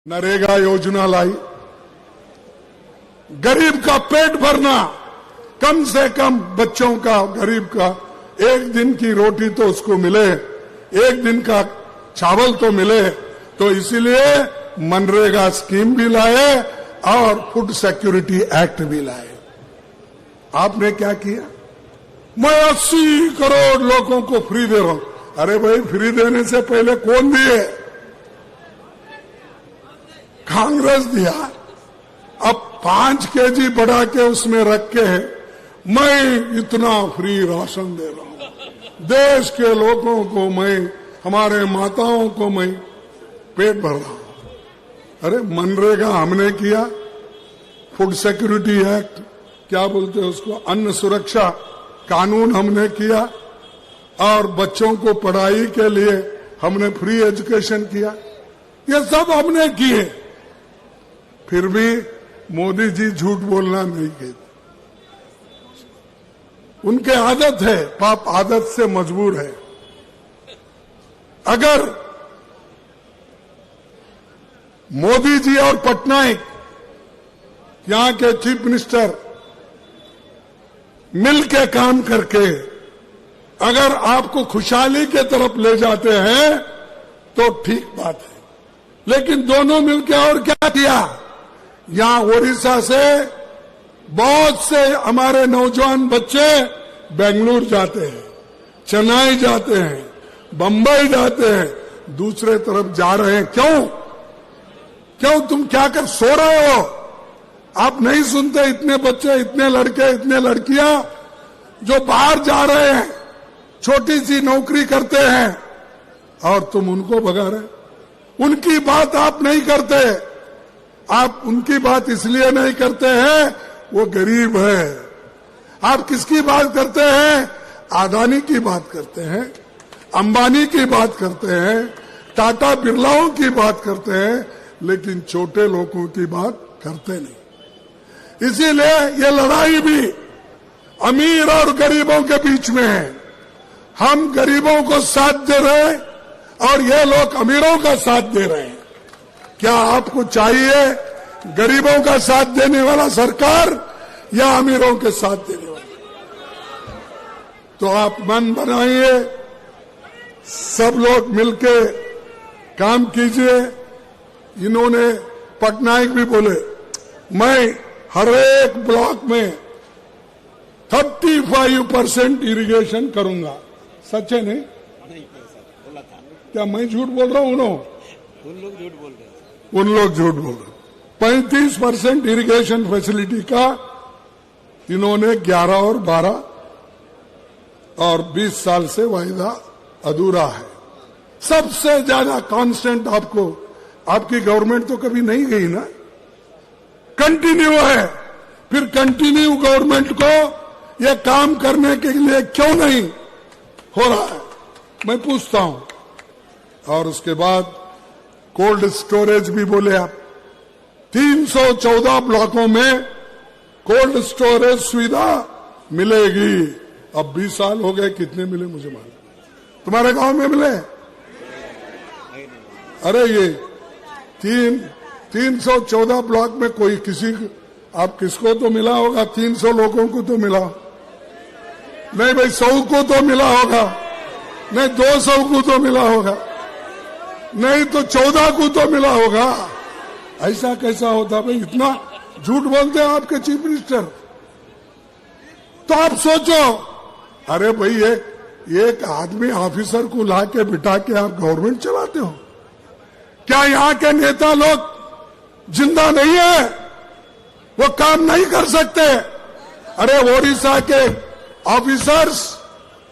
नरेगा योजना लाई, गरीब का पेट भरना, कम से कम बच्चों का, गरीब का एक दिन की रोटी तो उसको मिले, एक दिन का चावल तो मिले। तो इसीलिए मनरेगा स्कीम भी लाए और फूड सिक्योरिटी एक्ट भी लाए। आपने क्या किया? मैं 80 करोड़ लोगों को फ्री दे रहा हूं। अरे भाई, फ्री देने से पहले कौन दिए? कांग्रेस दिया। अब 5 केजी बढ़ा के उसमें रख के मैं इतना फ्री राशन दे रहा हूं, देश के लोगों को मैं, हमारे माताओं को मैं पेट भर रहा हूं। अरे मनरेगा हमने किया, फूड सिक्योरिटी एक्ट, क्या बोलते हैं उसको, अन्न सुरक्षा कानून हमने किया, और बच्चों को पढ़ाई के लिए हमने फ्री एजुकेशन किया। ये सब हमने किए, फिर भी मोदी जी झूठ बोलना नहीं कहते। उनके आदत है, पाप आदत से मजबूर है। अगर मोदी जी और पटनायक, यहां के चीफ मिनिस्टर, मिल के काम करके अगर आपको खुशहाली के तरफ ले जाते हैं तो ठीक बात है। लेकिन दोनों मिलकर और क्या किया? यहां ओडिशा से बहुत से हमारे नौजवान बच्चे बेंगलुरु जाते हैं, चेन्नई जाते हैं, बंबई जाते हैं, दूसरे तरफ जा रहे हैं। क्यों? तुम क्या कर सो रहे हो? आप नहीं सुनते? इतने बच्चे, इतने लड़के, इतने लड़कियां जो बाहर जा रहे हैं, छोटी सी नौकरी करते हैं, और तुम उनको भगा रहे। उनकी बात आप नहीं करते। आप उनकी बात इसलिए नहीं करते हैं, वो गरीब है। आप किसकी बात करते हैं? अदानी की बात करते हैं, अंबानी की बात करते हैं, टाटा बिरलाओं की बात करते हैं, लेकिन छोटे लोगों की बात करते नहीं। इसीलिए ये लड़ाई भी अमीर और गरीबों के बीच में है। हम गरीबों को साथ दे रहे हैं और ये लोग अमीरों का साथ दे रहे हैं। क्या आपको चाहिए गरीबों का साथ देने वाला सरकार या अमीरों के साथ देने वाला? तो आप मन बनाइए, सब लोग मिलके काम कीजिए। इन्होंने, पटनायक भी बोले, मैं हर एक ब्लॉक में 35% इरिगेशन करूंगा। सच है नहीं? क्या मैं झूठ बोल रहा हूं? उन लोग झूठ बोल रहे। 35% इरिगेशन फैसिलिटी का इन्होंने 11 और 12 और 20 साल से वायदा अधूरा है। सबसे ज्यादा कांस्टेंट आपको, आपकी गवर्नमेंट तो कभी नहीं गई ना, कंटिन्यू है। फिर कंटिन्यू गवर्नमेंट को ये काम करने के लिए क्यों नहीं हो रहा है, मैं पूछता हूं। और उसके बाद कोल्ड स्टोरेज भी बोले आप। 314 ब्लॉकों में कोल्ड स्टोरेज सुविधा मिलेगी। अब 20 साल हो गए, कितने मिले मुझे मालूम? तुम्हारे गांव में मिले? अरे ये 314 ब्लॉक में कोई किसी, आप किसको तो मिला होगा? 300 लोगों को तो मिला नहीं भाई, 100 को तो मिला होगा, नहीं 200 को तो मिला होगा, नहीं तो 14 को तो मिला होगा। ऐसा कैसा होता भाई? इतना झूठ बोलते हैं आपके चीफ मिनिस्टर। तो आप सोचो, अरे भाई एक आदमी ऑफिसर को ला के बिठा के आप गवर्नमेंट चलाते हो? क्या यहाँ के नेता लोग जिंदा नहीं है? वो काम नहीं कर सकते? अरे ओडिशा के ऑफिसर्स,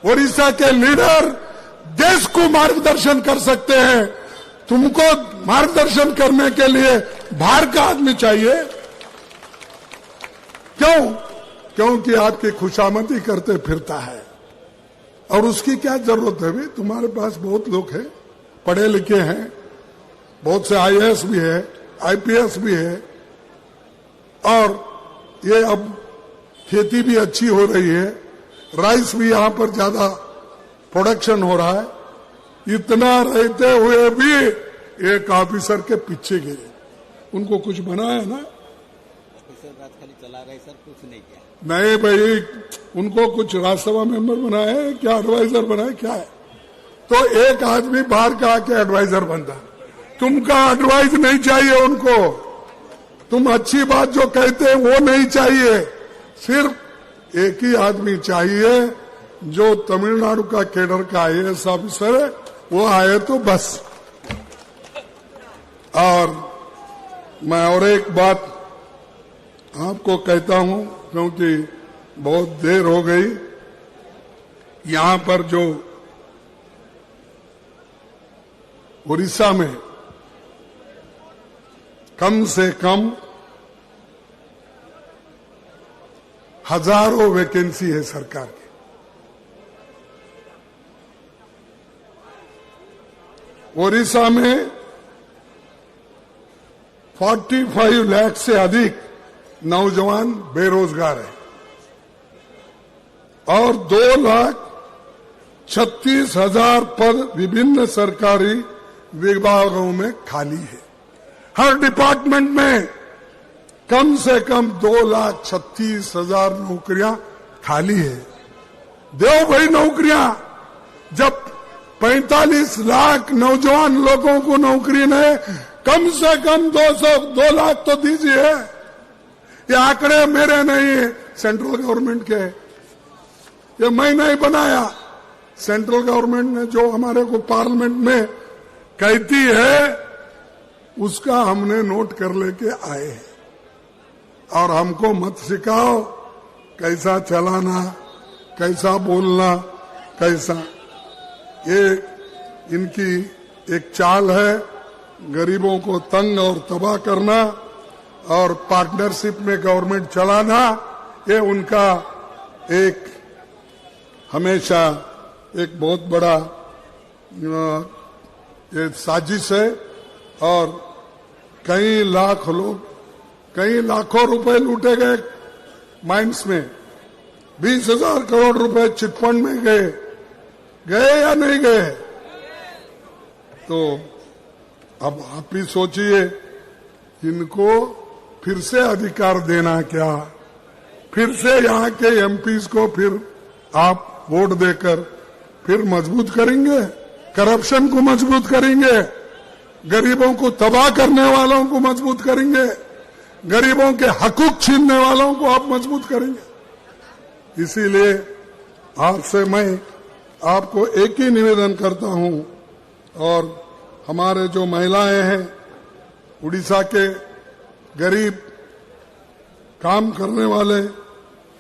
ओडिशा के लीडर देश को मार्गदर्शन कर सकते हैं। तुमको मार्गदर्शन करने के लिए बाहर का आदमी चाहिए? क्यों? क्योंकि आपकी खुशामदी करते फिरता है। और उसकी क्या जरूरत है भाई? तुम्हारे पास बहुत लोग हैं, पढ़े लिखे हैं, बहुत से IAS भी है, IPS भी है, और ये अब खेती भी अच्छी हो रही है, राइस भी यहां पर ज्यादा प्रोडक्शन हो रहा है। इतना रहते हुए भी एक ऑफिसर के पीछे गिरे। उनको कुछ बनाया ना? ऑफिसर राज खाली चला रहे सर, कुछ नहीं किया। नहीं भाई, उनको कुछ राज्यसभा मेंबर बनाए हैं क्या, एडवाइजर बनाए क्या है? तो एक आदमी बाहर का आके एडवाइजर बनता, तुमका एडवाइस नहीं चाहिए उनको। तुम अच्छी बात जो कहते हैं वो नहीं चाहिए, सिर्फ एक ही आदमी चाहिए जो तमिलनाडु का कैडर का IAS ऑफिसर है, वो आए तो बस। और मैं और एक बात आपको कहता हूं, क्योंकि बहुत देर हो गई। यहां पर जो उड़ीसा में कम से कम हजारों वैकेंसी है सरकार की। उड़ीसा में 45 लाख से अधिक नौजवान बेरोजगार है और 2,36,000 पद विभिन्न सरकारी विभागों में खाली है। हर डिपार्टमेंट में कम से कम 2,36,000 नौकरियां खाली है। दो भाई नौकरियां, जब 45 लाख नौजवान लोगों को नौकरी नहीं, कम से कम 2 लाख तो दीजिए। ये आंकड़े मेरे नहीं है, सेंट्रल गवर्नमेंट के, ये मैं नहीं बनाया। सेंट्रल गवर्नमेंट ने जो हमारे को पार्लियामेंट में कहती है उसका हमने नोट कर लेके आए हैं। और हमको मत सिखाओ कैसा चलाना, कैसा बोलना, कैसा। ये इनकी एक चाल है, गरीबों को तंग और तबाह करना और पार्टनरशिप में गवर्नमेंट चलाना, ये उनका एक हमेशा एक बहुत बड़ा ये साजिश है। और कई लाख लोग, कई लाखों रुपए लूटे गए माइंस में, 20,000 करोड़ रुपए चिटफंड में गए या नहीं गए? तो अब आप ही सोचिए, इनको फिर से अधिकार देना क्या? फिर से यहाँ के MPs को फिर आप वोट देकर फिर मजबूत करेंगे, करप्शन को मजबूत करेंगे, गरीबों को तबाह करने वालों को मजबूत करेंगे, गरीबों के हकूक छीनने वालों को आप मजबूत करेंगे। इसीलिए आपसे मैं आपको एक ही निवेदन करता हूं, और हमारे जो महिलाएं हैं, उड़ीसा के गरीब काम करने वाले,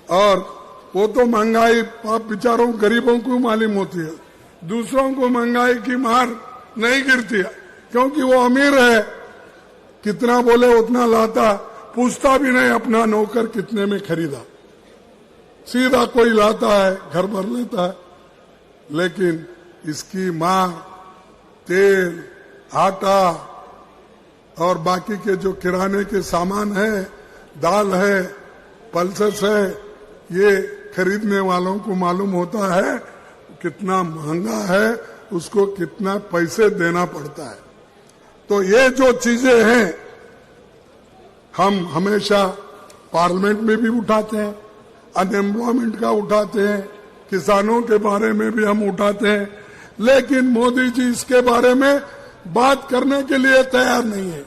और वो तो महंगाई आप बेचारों गरीबों को मालूम होती है, दूसरों को महंगाई की मार नहीं गिरती है, क्योंकि वो अमीर है, कितना बोले उतना लाता, पूछता भी नहीं अपना नौकर कितने में खरीदा, सीधा कोई लाता है, घर भर लेता है। लेकिन इसकी मार, तेल, आटा और बाकी के जो किराने के सामान है, दाल है, पल्सेस है, ये खरीदने वालों को मालूम होता है कितना महंगा है, उसको कितना पैसे देना पड़ता है। तो ये जो चीजें हैं हम हमेशा पार्लियामेंट में भी उठाते हैं, अनएम्प्लॉयमेंट का उठाते हैं, किसानों के बारे में भी हम उठाते हैं, लेकिन मोदी जी इसके बारे में बात करने के लिए तैयार नहीं है।